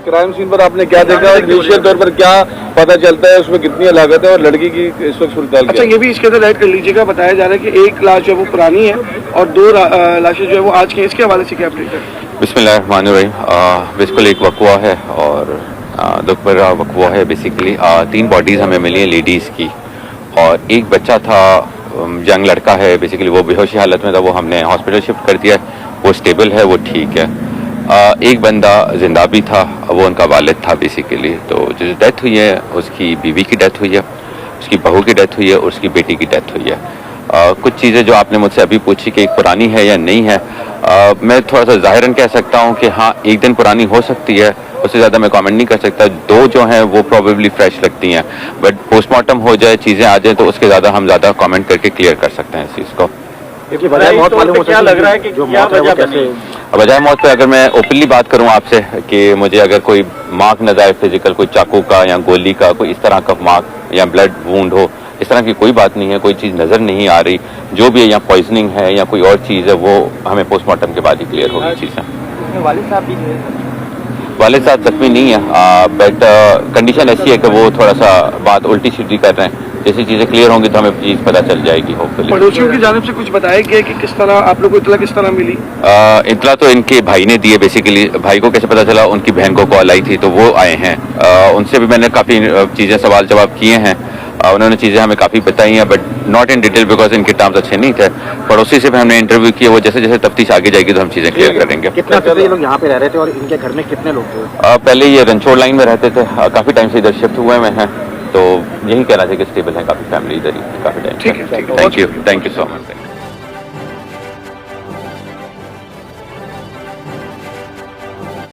Crime scene पर आपने क्या देखा, इनिशियल तौर पर क्या पता चलता है, उसमें कितनी लागत है और लड़की की इस वक्त सूरत? अच्छा, ये भी इसके अंदर ऐड कर लीजिएगा। बताया जा रहा है कि एक लाश जो है वो पुरानी है और दो लाशें जो है वो आज की। इसके हवाले से क्या अपडेट है? बिस्मिल्लाहिर्रहमानिर्रहीम। बिल्कुल एक वक़्वा है और दुख भरा वक़्वा है। बेसिकली 3 बॉडीज़ हमें मिली हैं लेडीज़ की और एक बच्चा था, यंग लड़का है। बेसिकली वो बेहोशी हालत में था, वो हमने हॉस्पिटल शिफ्ट कर दिया, वो स्टेबल है, वो ठीक है। एक बंदा जिंदा भी था, वो उनका वालिद था बेसिकली। तो जो डेथ हुई है उसकी बीवी की डेथ हुई है, उसकी बहू की डेथ हुई है और उसकी बेटी की डेथ हुई है। कुछ चीज़ें जो आपने मुझसे अभी पूछी कि एक पुरानी है या नहीं है, मैं थोड़ा सा ज़ाहिरन कह सकता हूँ कि हाँ, एक दिन पुरानी हो सकती है, उससे ज़्यादा मैं कमेंट नहीं कर सकता। 2 जो हैं वो प्रोबेबली फ्रेश लगती हैं, बट पोस्टमार्टम हो जाए, चीज़ें आ जाए तो उसके ज़्यादा हम ज़्यादा कमेंट करके क्लियर कर सकते हैं इस चीज़ को। वजह मौत मालूम हो क्या लग रहा है कि क्या वजह कैसे? वजह मौत पे अगर मैं ओपनली बात करूं आपसे कि मुझे अगर कोई मार्क नजर आए फिजिकल, कोई चाकू का या गोली का, कोई इस तरह का मार्क या ब्लड वूंड हो, इस तरह की कोई बात नहीं है, कोई चीज़ नज़र नहीं आ रही। जो भी है, या पॉइजनिंग है या कोई और चीज़ है, वो हमें पोस्टमार्टम के बाद ही क्लियर होगी चीज़ें। वालिद साहब भी वालिद साहब जख्मी नहीं है, बट कंडीशन ऐसी है कि वो थोड़ा सा बात उल्टी सीधी कर रहे हैं। जैसी चीज़ें क्लियर होंगी तो हमें चीज़ पता चल जाएगी होपफुली। पड़ोसियों की जानिब से कुछ बताया गया कि किस तरह आप लोग को इतला किस तरह मिली? इतला तो इनके भाई ने दी है। बेसिकली भाई को कैसे पता चला, उनकी बहन को कॉल आई थी तो वो आए हैं। उनसे भी मैंने काफ़ी चीज़ें सवाल जवाब किए हैं, उन्होंने चीज़ें हमें काफ़ी बताई हैं, but not in detail because इनके टर्म्स अच्छे नहीं थे। पड़ोसी से भी हमने इंटरव्यू किया, वो जैसे जैसे तफ्तीश आगे जाएगी तो हम चीज़ें क्लियर करेंगे। कितना ये लोग यहाँ पे रह रहे थे और इनके घर में कितने लोग थे? पहले ये रनछोड़ लाइन में रहते थे, काफ़ी टाइम से इधर शिफ्ट हुए हुए हैं, तो यही कहना चाहिए कि स्टेबल है काफ़ी फैमिली इधर ही काफ़ी टाइम। ठीक है, थैंक यू सो मच।